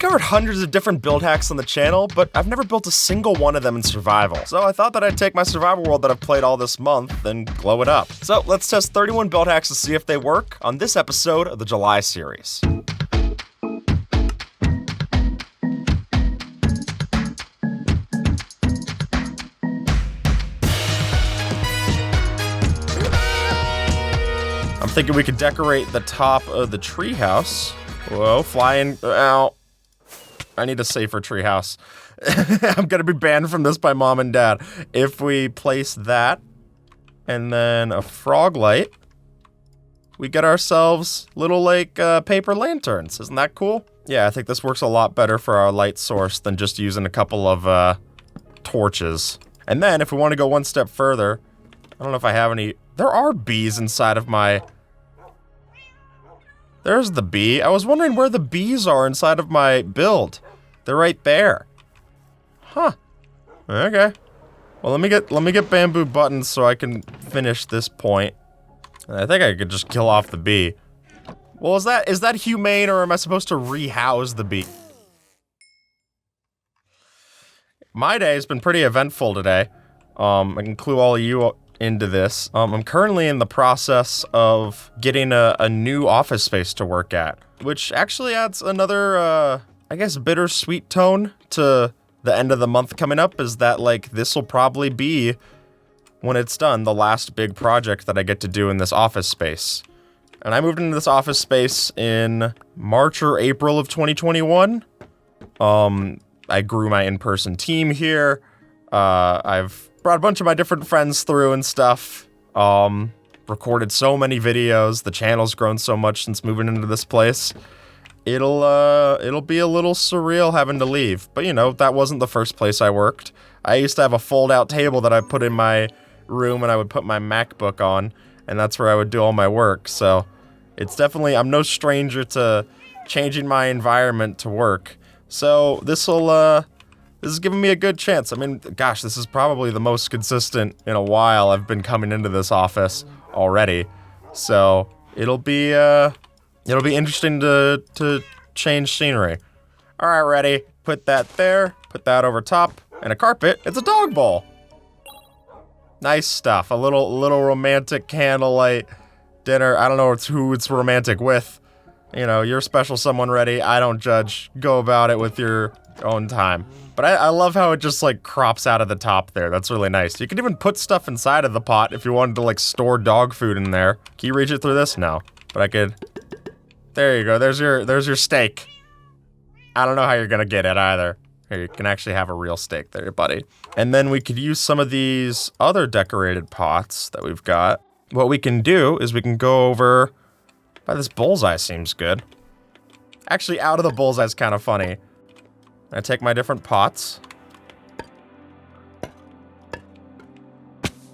covered hundreds of different build hacks on the channel, but I've never built a single one of them in survival. So I thought that I'd take my survival world that I've played all this month and glow it up. So let's test 31 build hacks to see if they work on this episode of the July series. I'm thinking we could decorate the top of the treehouse. Whoa, flying, ow. I need a safer treehouse. I'm gonna be banned from this by mom and dad. If we place that, and then a frog light, we get ourselves little, like, paper lanterns. Isn't that cool? Yeah, I think this works a lot better for our light source than just using a couple of, torches. And then, if we want to go one step further, I don't know if I have any... There are bees inside of my... There's the bee. I was wondering where the bees are inside of my build. They're right there. Huh. Okay. Well, let me get bamboo buttons so I can finish this point. And I think I could just kill off the bee. Well, is that humane, or am I supposed to rehouse the bee? My day has been pretty eventful today. I can clue all of you into this. I'm currently in the process of getting a new office space to work at, which actually adds another, I guess, bittersweet tone to the end of the month coming up, is that, like, this will probably be, when it's done, the last big project that I get to do in this office space. And I moved into this office space in March or April of 2021. I grew my in-person team here. I've brought a bunch of my different friends through and stuff. Recorded so many videos. The channel's grown so much since moving into this place. It'll be a little surreal having to leave. But, you know, that wasn't the first place I worked. I used to have a fold-out table that I put in my room and I would put my MacBook on, and that's where I would do all my work. So it's definitely, I'm no stranger to changing my environment to work. So this is giving me a good chance. I mean, gosh, this is probably the most consistent in a while I've been coming into this office already. So it'll be interesting to change scenery. All right, ready? Put that there, put that over top, and a carpet. It's a dog bowl. Nice stuff. A little romantic candlelight dinner. I don't know who it's romantic with. You know, you're special someone ready. I don't judge. Go about it with your own time. But I love how it just, like, crops out of the top there. That's really nice. You can even put stuff inside of the pot if you wanted to, like, store dog food in there. Can you reach it through this? No. But I could... There you go. There's your steak. I don't know how you're gonna get it either. Here, you can actually have a real steak there, buddy. And then we could use some of these other decorated pots that we've got. What we can do is we can go over... this bullseye seems good. Actually, out of the bullseye is kind of funny. I take my different pots.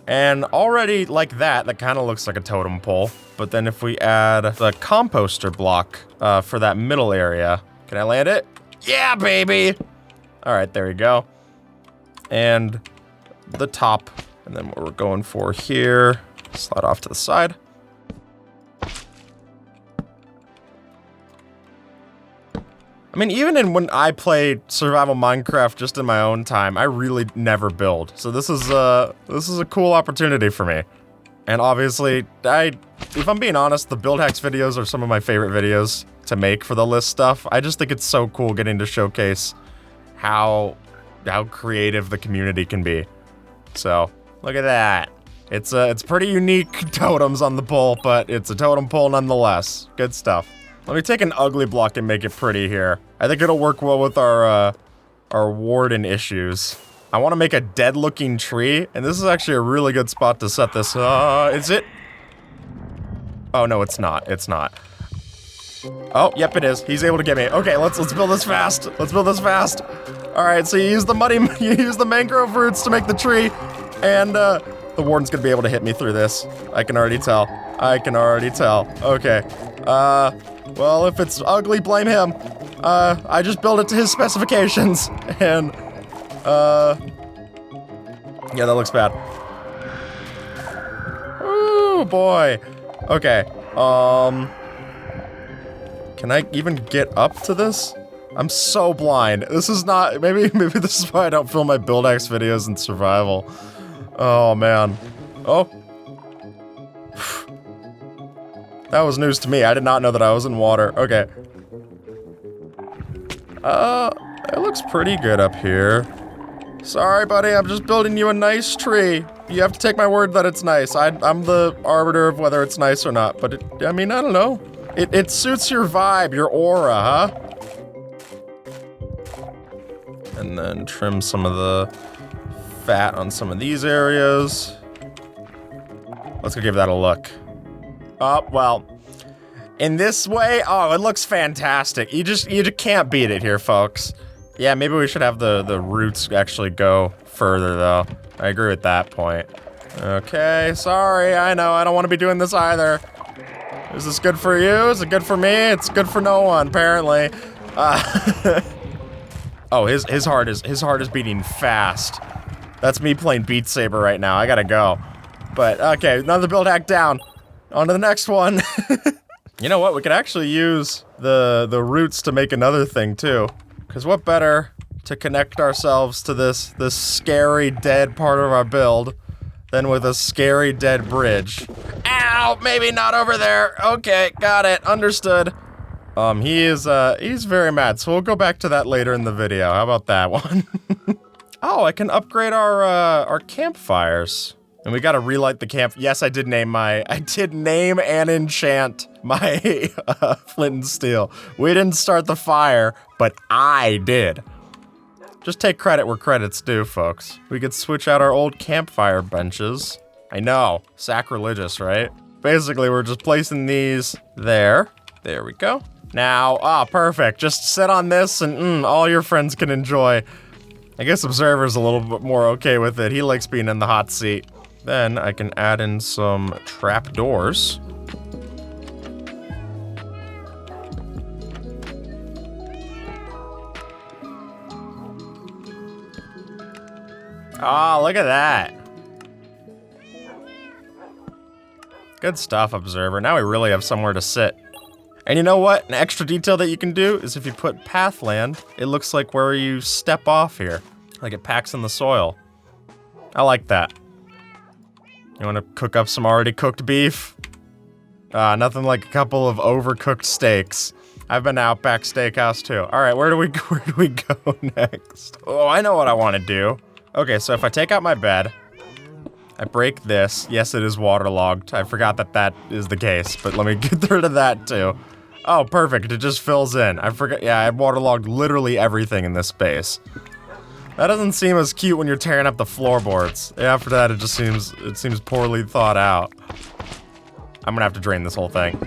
And already, like that kind of looks like a totem pole. But then if we add the composter block for that middle area. Can I land it? Yeah, baby! Alright, there we go. And the top. And then what we're going for here. Slide off to the side. I mean, even when I play survival Minecraft just in my own time, I really never build. So this is a cool opportunity for me. And obviously, if I'm being honest, the build hacks videos are some of my favorite videos to make for the list stuff. I just think it's so cool getting to showcase how creative the community can be. So, look at that. It's pretty unique totems on the pole, but it's a totem pole nonetheless. Good stuff. Let me take an ugly block and make it pretty here. I think it'll work well with our warden issues. I want to make a dead-looking tree, and this is actually a really good spot to set this. Is it? Oh, no, it's not. It's not. Oh, yep, it is. He's able to get me. Okay, let's build this fast. Let's build this fast. All right, so you use the mangrove roots to make the tree, and the warden's gonna be able to hit me through this. I can already tell. Okay. Well, if it's ugly, blame him. I just built it to his specifications, and, yeah, that looks bad. Oh, boy. Okay, can I even get up to this? I'm so blind. This is not, maybe this is why I don't film my build X videos in survival. Oh man. Oh. That was news to me. I did not know that I was in water. Okay. It looks pretty good up here. Sorry, buddy, I'm just building you a nice tree. You have to take my word that it's nice. I'm the arbiter of whether it's nice or not, but I mean, I don't know. It suits your vibe, your aura, huh? And then trim some of the fat on some of these areas. Let's go give that a look. Oh, well, in this way, oh, it looks fantastic. You just can't beat it here, folks. Yeah, maybe we should have the roots actually go further, though. I agree with that point. Okay, sorry, I know, I don't want to be doing this either. Is this good for you? Is it good for me? It's good for no one, apparently. Oh, his heart is beating fast. That's me playing Beat Saber right now. I gotta go. But okay, another build hack down. On to the next one. You know what? We could actually use the roots to make another thing too. Cause what better to connect ourselves to this scary dead part of our build than with a scary dead bridge. Ow! Maybe not over there. Okay, got it. Understood. He's very mad, so we'll go back to that later in the video. How about that one? Oh, I can upgrade our campfires. And we gotta relight the camp. Yes, I did name and enchant my flint and steel. We didn't start the fire, but I did. Just take credit where credit's due, folks. We could switch out our old campfire benches. I know, sacrilegious, right? Basically, we're just placing these there. There we go. Now, perfect. Just sit on this and all your friends can enjoy. I guess Observer's a little bit more okay with it. He likes being in the hot seat. Then I can add in some trapdoors. Ah, look at that. Good stuff, Observer. Now we really have somewhere to sit. And you know what? An extra detail that you can do is if you put pathland, it looks like where you step off here. Like it packs in the soil. I like that. You wanna cook up some already cooked beef? Nothing like a couple of overcooked steaks. I've been to Outback Steakhouse too. All right, where do we go next? Oh, I know what I wanna do. Okay, so if I take out my bed, I break this. Yes, it is waterlogged. I forgot that is the case, but let me get rid of that too. Oh, perfect, it just fills in. I forgot, yeah, I waterlogged literally everything in this space. That doesn't seem as cute when you're tearing up the floorboards. After that, it seems poorly thought out. I'm gonna have to drain this whole thing.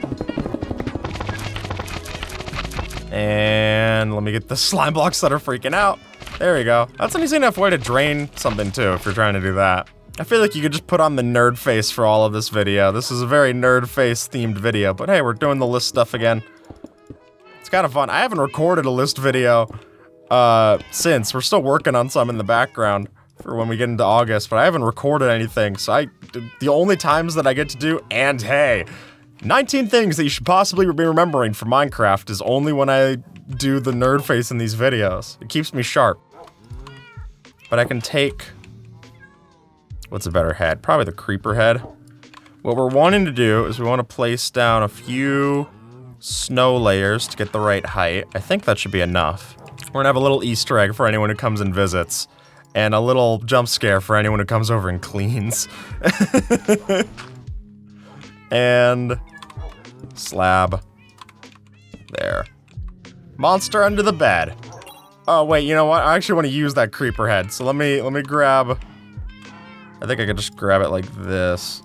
And let me get the slime blocks that are freaking out. There we go. That's an easy enough way to drain something too, if you're trying to do that. I feel like you could just put on the nerd face for all of this video. This is a very nerd face themed video, but hey, we're doing the list stuff again. It's kind of fun. I haven't recorded a list video since. We're still working on some in the background for when we get into August, but I haven't recorded anything, so the only times that I get to do, and hey, 19 things that you should possibly be remembering for Minecraft is only when I do the nerd face in these videos. It keeps me sharp. But I can take, what's a better head? Probably the creeper head. What we're wanting to do is we want to place down a few snow layers to get the right height. I think that should be enough. We're gonna have a little Easter egg for anyone who comes and visits, and a little jump scare for anyone who comes over and cleans. And slab. There. Monster under the bed. Oh wait, you know what? I actually want to use that creeper head, so let me grab. I think I could just grab it like this,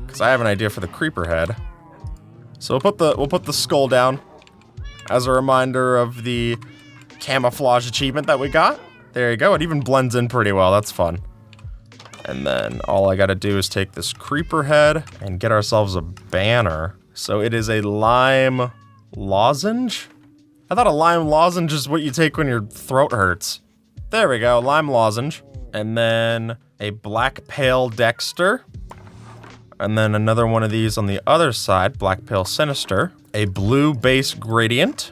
because I have an idea for the creeper head. So we'll put the skull down as a reminder of the camouflage achievement that we got. There you go. It even blends in pretty well. That's fun. And then all I gotta do is take this creeper head and get ourselves a banner. So it is a lime lozenge? I thought a lime lozenge is what you take when your throat hurts. There we go, lime lozenge. And then a black pale Dexter. And then another one of these on the other side, black pale sinister. A blue base gradient.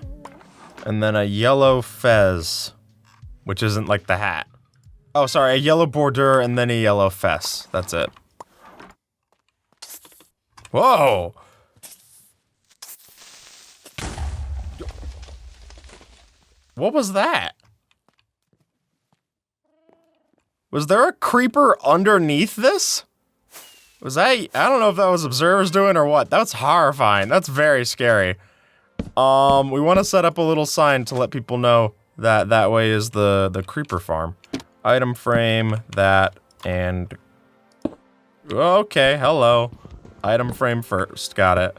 And then a yellow fez, which isn't like the hat. Oh, sorry, a yellow border and then a yellow fez. That's it. Whoa! What was that? Was there a creeper underneath this? Was that, I don't know if that was observers doing or what. That's horrifying. That's very scary. We want to set up a little sign to let people know that that way is the creeper farm. Item frame, that, and... Okay, hello. Item frame first, got it.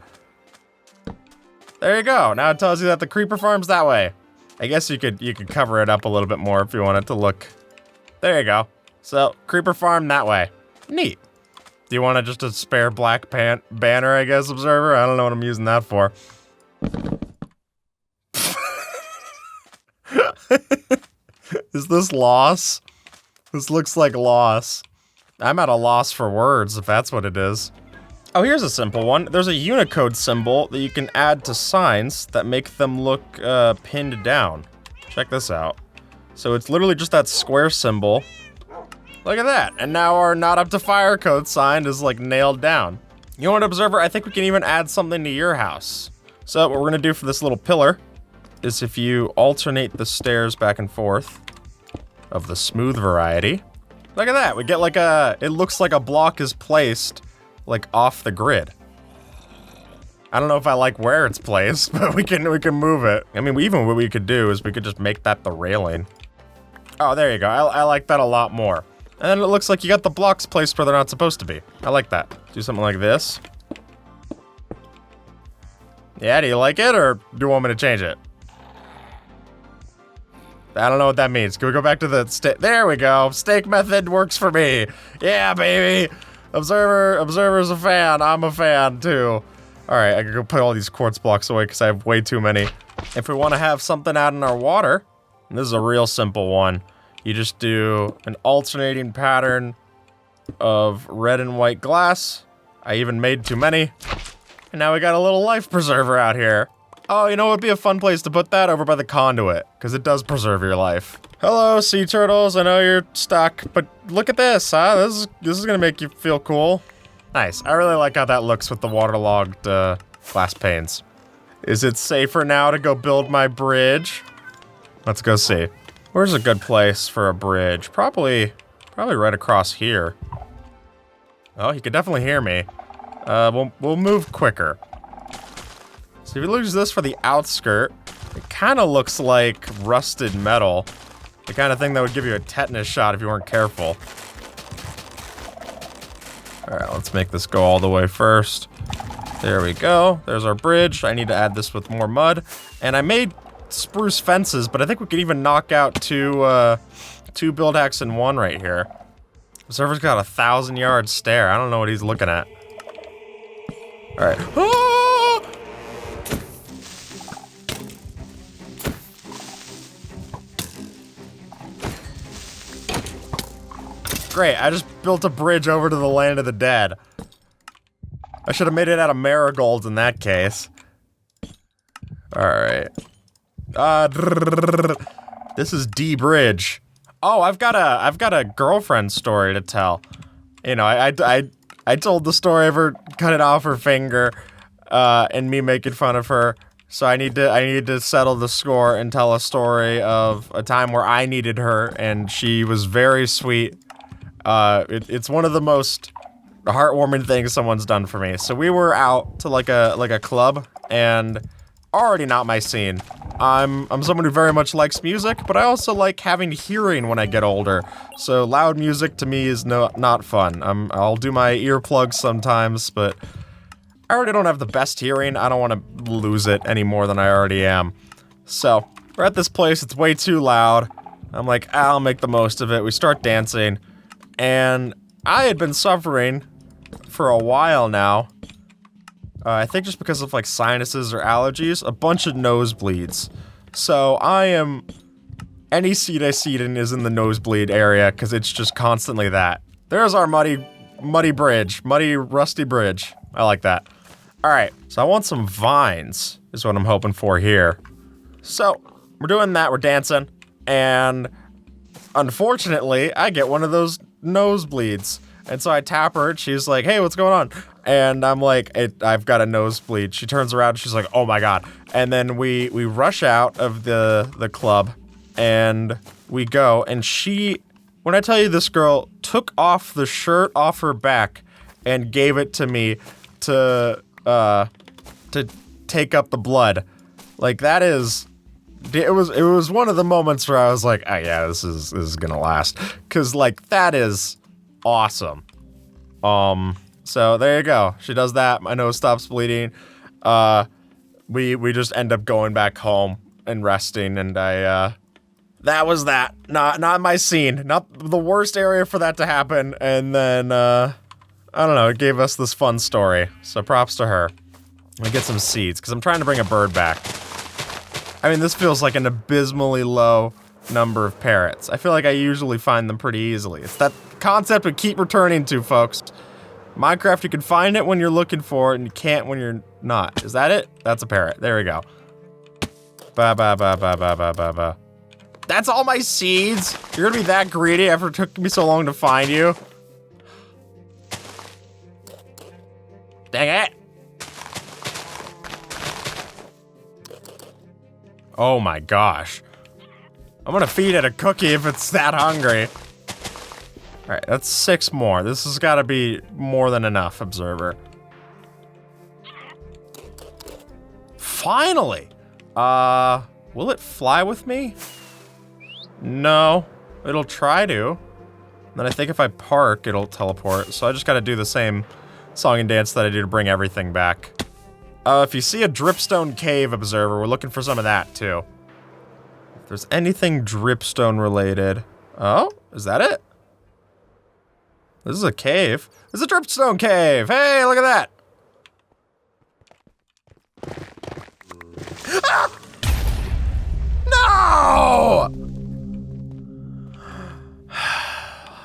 There you go, now it tells you that the creeper farm's that way. I guess you could cover it up a little bit more if you want it to look... There you go. So, creeper farm that way. Neat. Do you want just a spare black banner, I guess, observer? I don't know what I'm using that for. Is this loss? This looks like loss. I'm at a loss for words, if that's what it is. Oh, here's a simple one. There's a Unicode symbol that you can add to signs that make them look pinned down. Check this out. So it's literally just that square symbol. Look at that. And now our not up to fire code sign is like nailed down. You know what, observer? I think we can even add something to your house. So what we're gonna do for this little pillar is if you alternate the stairs back and forth of the smooth variety. Look at that. We get like it looks like a block is placed like off the grid. I don't know if I like where it's placed, but we can move it. I mean, even what we could do is we could just make that the railing. Oh, there you go. I like that a lot more. And then it looks like you got the blocks placed where they're not supposed to be. I like that. Do something like this. Yeah, do you like it, or do you want me to change it? I don't know what that means. Can we go back to the there we go. Steak method works for me. Yeah, baby. Observer's a fan. I'm a fan, too. All right, I can go put all these quartz blocks away because I have way too many. If we want to have something out in our water, and this is a real simple one. You just do an alternating pattern of red and white glass. I even made too many. And now we got a little life preserver out here. Oh, you know what would be a fun place to put that? Over by the conduit, because it does preserve your life. Hello, sea turtles. I know you're stuck, but look at this, huh? This is gonna make you feel cool. Nice. I really like how that looks with the waterlogged glass panes. Is it safer now to go build my bridge? Let's go see. Where's a good place for a bridge? Probably right across here. Oh, he could definitely hear me. We'll move quicker. So if you use this for the outskirt, it kind of looks like rusted metal. The kind of thing that would give you a tetanus shot if you weren't careful. Alright, let's make this go all the way first. There we go. There's our bridge. I need to add this with more mud. And I made spruce fences, but I think we could even knock out two build hacks in one right here. The server's got a 1,000-yard stare. I don't know what he's looking at. Alright. Ah! Great, I just built a bridge over to the land of the dead. I should have made it out of marigolds in that case. Alright. This is D Bridge. Oh, I've got a girlfriend story to tell. You know, I told the story of her cutting off her finger, and me making fun of her. So I need to settle the score and tell a story of a time where I needed her and she was very sweet. It's one of the most heartwarming things someone's done for me. So we were out to like a club, and already not my scene. I'm someone who very much likes music, but I also like having hearing when I get older. So loud music to me is not fun. I'll do my earplugs sometimes, but I already don't have the best hearing. I don't want to lose it any more than I already am. So we're at this place. It's way too loud. I'm like, I'll make the most of it. We start dancing, and I had been suffering for a while now. I think just because of like sinuses or allergies, a bunch of nosebleeds. So any seat I sit in is in the nosebleed area because it's just constantly that. There's our muddy bridge, muddy rusty bridge. I like that. All right, so I want some vines is what I'm hoping for here. So we're doing that, we're dancing, and unfortunately, I get one of those nosebleeds. And so I tap her, and she's like, hey, what's going on? And I'm like, I've got a nosebleed. She turns around, and she's like, oh my God. And then we rush out of the club, and we go, and when I tell you this girl took off the shirt off her back and gave it to me to take up the blood. Like, that is, it was one of the moments where I was like, oh yeah, this is gonna last. Cause like, that is awesome. So there you go. She does that, my nose stops bleeding. We just end up going back home and resting, and that was that. Not my scene. Not the worst area for that to happen, and then, I don't know, it gave us this fun story, so props to her. Let me get some seeds, because I'm trying to bring a bird back. I mean, this feels like an abysmally low number of parrots. I feel like I usually find them pretty easily. It's that concept we keep returning to, folks. Minecraft, you can find it when you're looking for it, and you can't when you're not. Is that it? That's a parrot. There we go. Ba ba ba ba ba ba ba ba. That's all my seeds? You're gonna be that greedy after it took me so long to find you? Dang it! Oh my gosh. I'm gonna feed it a cookie if it's that hungry. Alright, that's 6 more. This has gotta be more than enough, Observer. Finally! Will it fly with me? No. It'll try to. Then I think if I park, it'll teleport. So I just gotta do the same song and dance that I do to bring everything back. If you see a dripstone cave, Observer, we're looking for some of that, too. If there's anything dripstone related. Oh, is that it? This is a cave. This is a dripstone cave! Hey, look at that! Ah! No!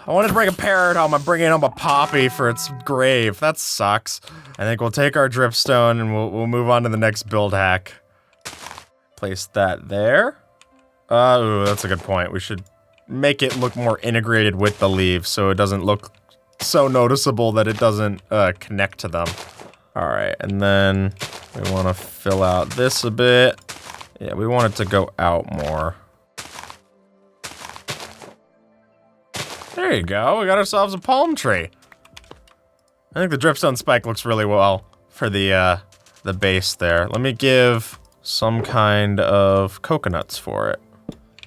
I wanted to bring a parrot home. I'm bringing home a poppy for its grave. That sucks. I think we'll take our dripstone and we'll move on to the next build hack. Place that there. Ooh, that's a good point. We should make it look more integrated with the leaves so it doesn't look so noticeable that it doesn't connect to them. All right, and then we want to fill out this a bit. Yeah, we want it to go out more. There you go, we got ourselves a palm tree. I think the dripstone spike looks really well for the base there. Let me give some kind of coconuts for it.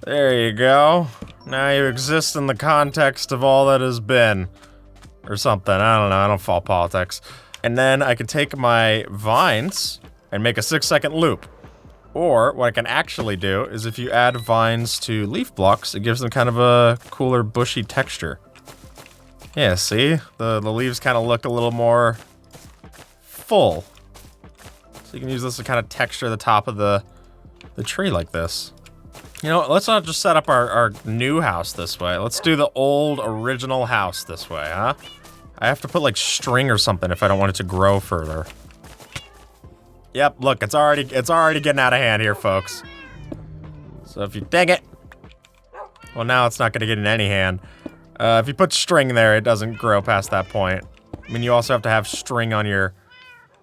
There you go. Now you exist in the context of all that has been. Or something, I don't know, I don't follow politics. And then I can take my vines and make a 6-second loop. Or, what I can actually do is if you add vines to leaf blocks, it gives them kind of a cooler, bushy texture. Yeah, see? The leaves kind of look a little more full. So you can use this to kind of texture the top of the tree like this. You know what, let's not just set up our new house this way. Let's do the old, original house this way, huh? I have to put, like, string or something if I don't want it to grow further. Yep, look, it's already getting out of hand here, folks. So if you dig it... Well, now it's not gonna get in any hand. If you put string there, it doesn't grow past that point. I mean, you also have to have string on your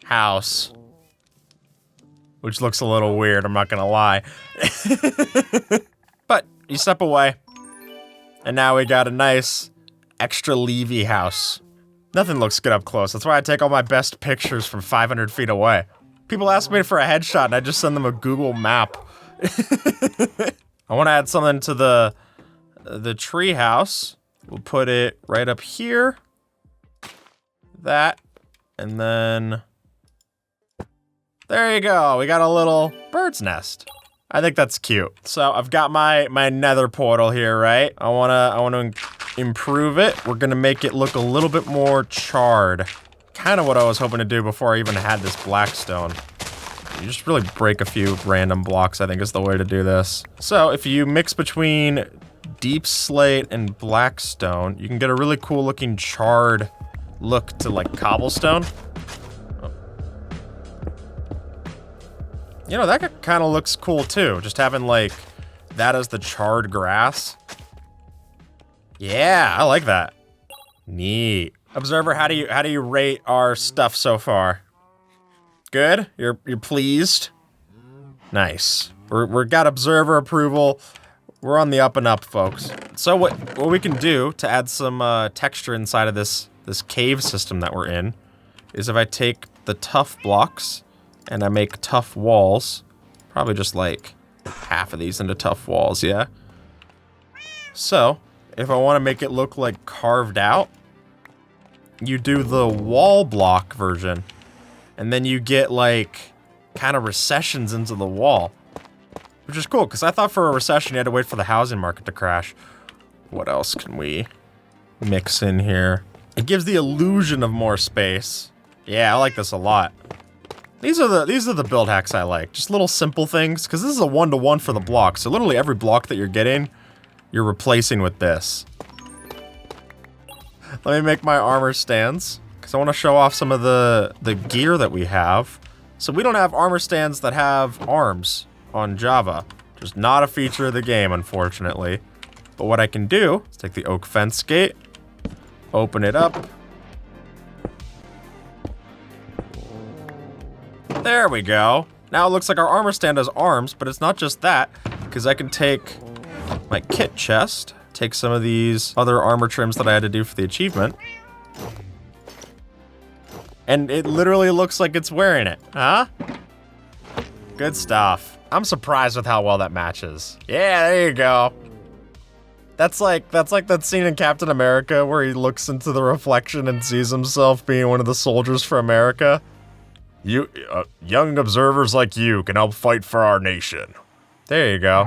house. Which looks a little weird, I'm not gonna lie. But, you step away. And now we got a nice, extra leafy house. Nothing looks good up close, that's why I take all my best pictures from 500 feet away. People ask me for a headshot and I just send them a Google map. I want to add something to the tree house. We'll put it right up here. That. And then... There you go, we got a little bird's nest. I think that's cute. So I've got my nether portal here, right? I wanna improve it. We're gonna make it look a little bit more charred. Kind of what I was hoping to do before I even had this blackstone. You just really break a few random blocks, I think is the way to do this. So if you mix between deep slate and blackstone, you can get a really cool looking charred look to like cobblestone. You know, that kind of looks cool too. Just having like that as the charred grass. Yeah, I like that. Neat. Observer, how do you rate our stuff so far? Good? You're pleased? Nice. We're got observer approval. We're on the up and up, folks. So what we can do to add some texture inside of this cave system that we're in is if I take the tough blocks and I make tough walls, probably just like half of these into tough walls, yeah? So, if I want to make it look like carved out, you do the wall block version, and then you get like kind of recessions into the wall. Which is cool, because I thought for a recession you had to wait for the housing market to crash. What else can we mix in here? It gives the illusion of more space. Yeah, I like this a lot. These are the build hacks I like. Just little simple things, because this is a one-to-one for the block. So literally every block that you're getting, you're replacing with this. Let me make my armor stands, because I want to show off some of the gear that we have. So we don't have armor stands that have arms on Java. Just not a feature of the game, unfortunately. But what I can do is take the oak fence gate, open it up. There we go. Now it looks like our armor stand has arms, but it's not just that, because I can take my kit chest, take some of these other armor trims that I had to do for the achievement, and it literally looks like it's wearing it, huh? Good stuff. I'm surprised with how well that matches. Yeah, there you go. That's like that scene in Captain America where he looks into the reflection and sees himself being one of the soldiers for America. You, young observers like you can help fight for our nation. There you go.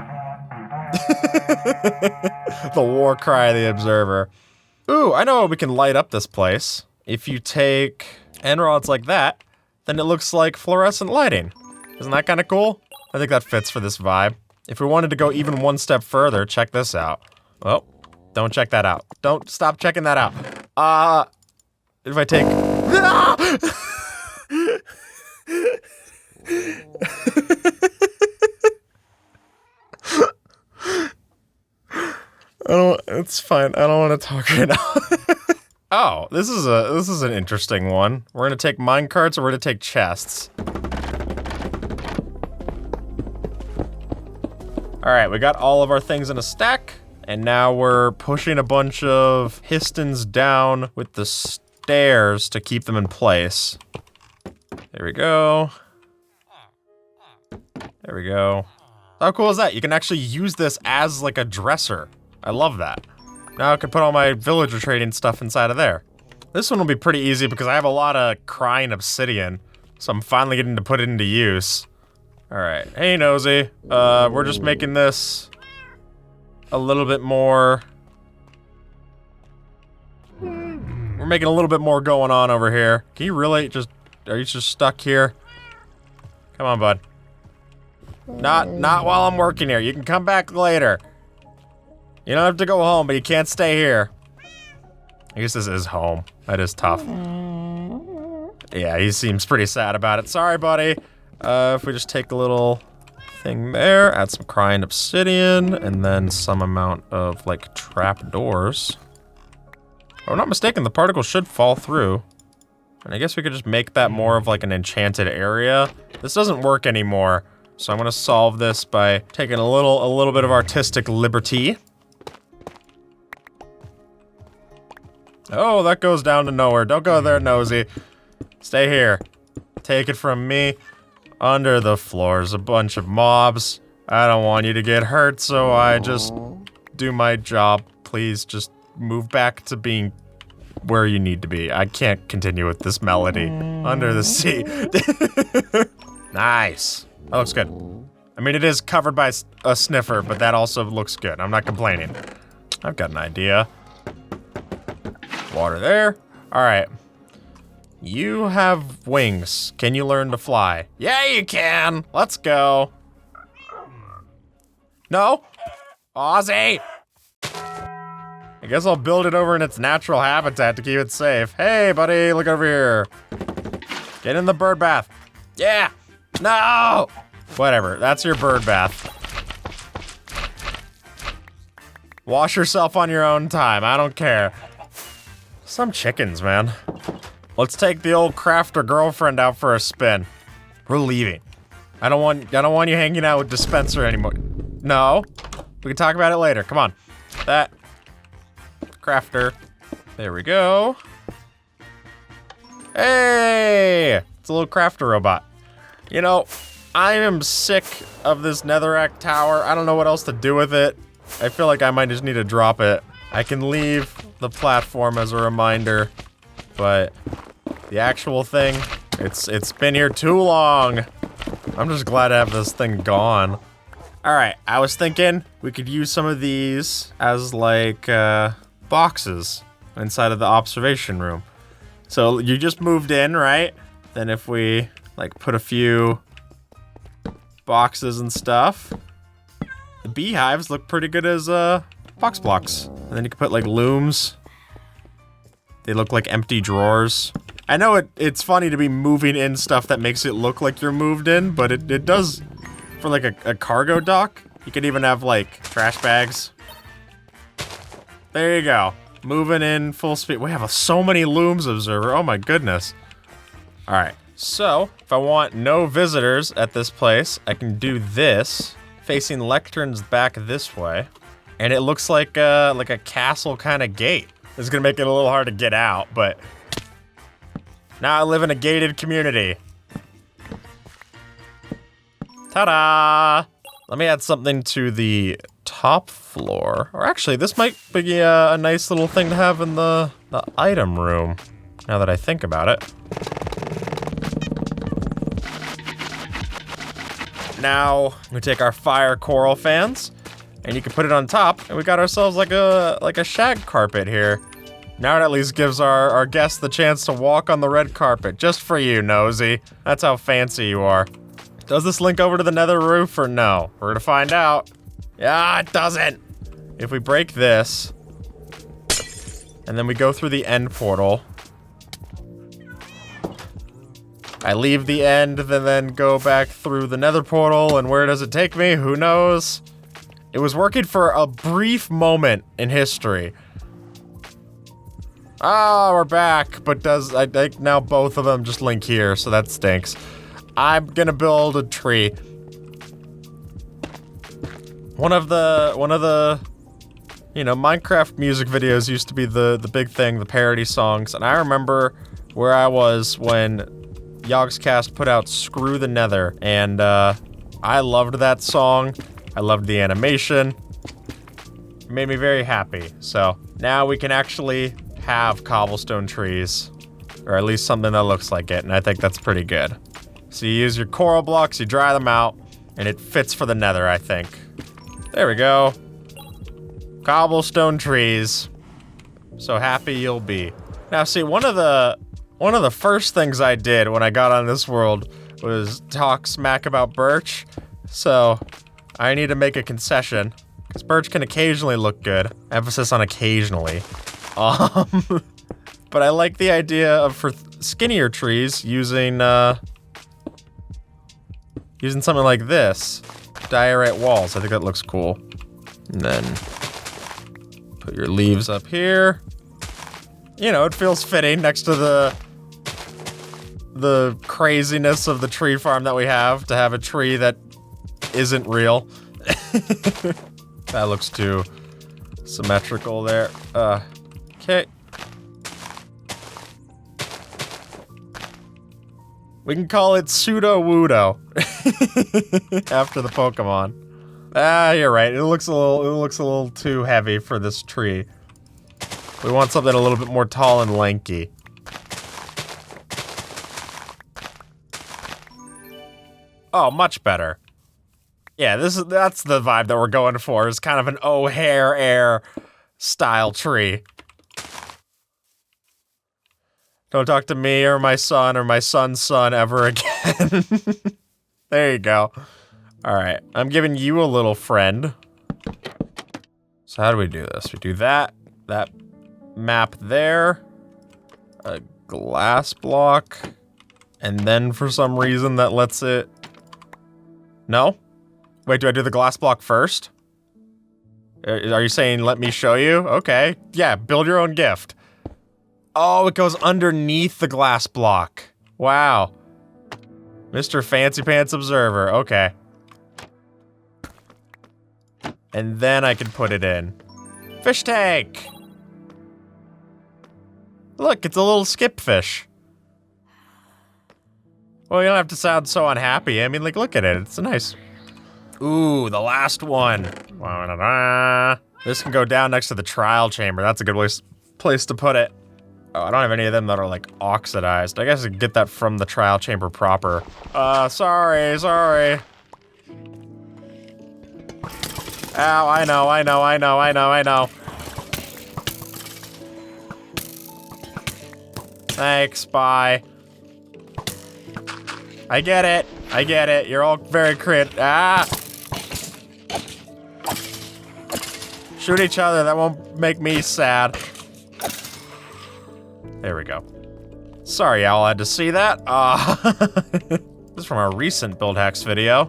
The war cry of the observer. Ooh, I know we can light up this place. If you take end rods like that, then it looks like fluorescent lighting. Isn't that kind of cool? I think that fits for this vibe. If we wanted to go even one step further, check this out. Oh, don't check that out. Don't stop checking that out. If I take... It's fine. I don't want to talk right now. Oh, this is an interesting one. We're gonna take mine carts or we're gonna take chests. Alright, we got all of our things in a stack, and now we're pushing a bunch of pistons down with the stairs to keep them in place. There we go. There we go. How cool is that? You can actually use this as like a dresser. I love that. Now I can put all my villager trading stuff inside of there. This one will be pretty easy because I have a lot of crying obsidian, so I'm finally getting to put it into use. Alright, hey Nosy. We're just making this a little bit more... We're making a little bit more going on over here. Can you really just... Are you just stuck here? Come on, bud. Not while I'm working here. You can come back later. You don't have to go home, but you can't stay here. I guess this is home. That is tough. Yeah, he seems pretty sad about it. Sorry, buddy. If we just take a little thing there, add some crying obsidian, and then some amount of, like, trap doors. If I'm not mistaken, the particles should fall through. And I guess we could just make that more of, like, an enchanted area. This doesn't work anymore, so I'm gonna solve this by taking a little bit of artistic liberty. Oh, that goes down to nowhere. Don't go there, Nosy. Stay here. Take it from me. Under the floor's a bunch of mobs. I don't want you to get hurt, so I just do my job. Please just move back to being where you need to be. I can't continue with this melody. Under the sea. Nice. That looks good. I mean, it is covered by a sniffer, but that also looks good. I'm not complaining. I've got an idea. Water there. All right. You have wings. Can you learn to fly? Yeah, you can. Let's go. No? Ozzy! I guess I'll build it over in its natural habitat to keep it safe. Hey, buddy, look over here. Get in the bird bath. Yeah. No! Whatever, that's your bird bath. Wash yourself on your own time. I don't care. Some chickens, man. Let's take the old crafter girlfriend out for a spin. We're leaving. I don't want you hanging out with Dispenser anymore. No. We can talk about it later. Come on. That. Crafter. There we go. Hey! It's a little crafter robot. You know, I am sick of this netherrack tower. I don't know what else to do with it. I feel like I might just need to drop it. I can leave the platform as a reminder, but the actual thing, it's been here too long. I'm just glad to have this thing gone. All right, I was thinking we could use some of these as like boxes inside of the observation room. So you just moved in, right? Then if we like put a few boxes and stuff, the beehives look pretty good as box blocks. And then you can put like looms. They look like empty drawers. I know it's funny to be moving in stuff that makes it look like you're moved in, but it does for like a cargo dock. You could even have like trash bags. There you go. Moving in full speed. We have so many looms, observer. Oh my goodness. All right. So if I want no visitors at this place, I can do this, facing lecterns back this way, and it looks like a castle kind of gate. This is gonna make it a little hard to get out, but now I live in a gated community. Ta-da! Let me add something to the top floor. Or actually, this might be a nice little thing to have in the item room, now that I think about it. Now, we take our fire coral fans, and you can put it on top, and we got ourselves like a shag carpet here. Now it at least gives our guests the chance to walk on the red carpet, just for you, Nosy. That's how fancy you are. Does this link over to the nether roof or no? We're gonna find out. Yeah, it doesn't. If we break this, and then we go through the end portal, I leave the end and then go back through the nether portal, and where does it take me? Who knows? It was working for a brief moment in history. Oh, we're back, but I think now both of them just link here, so that stinks. I'm gonna build a tree. One of the, you know, Minecraft music videos used to be the big thing, the parody songs, and I remember where I was when Yogscast put out Screw the Nether, and I loved that song. I loved the animation. It made me very happy. So now we can actually have cobblestone trees, or at least something that looks like it, and I think that's pretty good. So you use your coral blocks, you dry them out, and it fits for the nether, I think. There we go. Cobblestone trees. So happy you'll be. Now see, one of the first things I did when I got on this world was talk smack about Birch. So I need to make a concession, because Birch can occasionally look good. Emphasis on occasionally. But I like the idea of, for skinnier trees, using something like this. Diorite walls. I think that looks cool. And then put your leaves up here. You know, it feels fitting next to the craziness of the tree farm that we have, to have a tree that isn't real. That looks too symmetrical there. Okay. We can call it Pseudo-Wudo. After the Pokemon. Ah, you're right. It looks a little too heavy for this tree. We want something a little bit more tall and lanky. Oh, much better. Yeah, that's the vibe that we're going for. Is kind of an O'Hare Air style tree. Don't talk to me or my son's son ever again. There you go. All right, I'm giving you a little friend. So how do we do this? We do that map there, a glass block, and then for some reason that lets it... No? Wait, do I do the glass block first? Are you saying let me show you? Okay. Yeah, build your own gift. Oh, it goes underneath the glass block. Wow. Mr. Fancy Pants Observer. Okay. And then I can put it in. Fish tank! Look, it's a little skip fish. Well, you don't have to sound so unhappy. I mean, like, look at it. It's nice. Ooh, the last one. This can go down next to the trial chamber. That's a good place to put it. Oh, I don't have any of them that are, like, oxidized. I guess I can get that from the trial chamber proper. Sorry. Ow, I know. Thanks, bye. I get it. You're all very Shoot each other, that won't make me sad. There we go. Sorry y'all had to see that. This is from our recent build hacks video.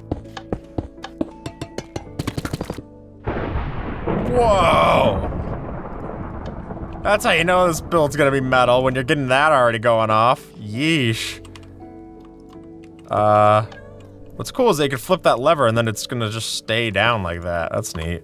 Whoa! That's how you know this build's gonna be metal, when you're getting that already going off. Yeesh. What's cool is they can flip that lever and then it's gonna just stay down like that. That's neat.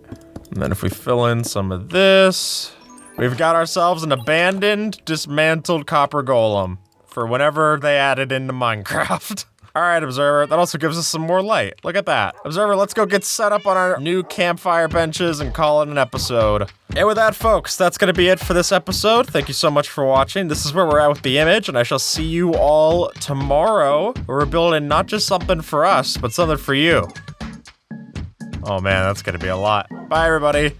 And then if we fill in some of this, we've got ourselves an abandoned, dismantled copper golem for whenever they add it into Minecraft. All right, Observer, that also gives us some more light. Look at that. Observer, let's go get set up on our new campfire benches and call it an episode. And with that, folks, that's gonna be it for this episode. Thank you so much for watching. This is where we're at with the image, and I shall see you all tomorrow, where we're building not just something for us, but something for you. Oh man, that's gonna be a lot. Bye, everybody.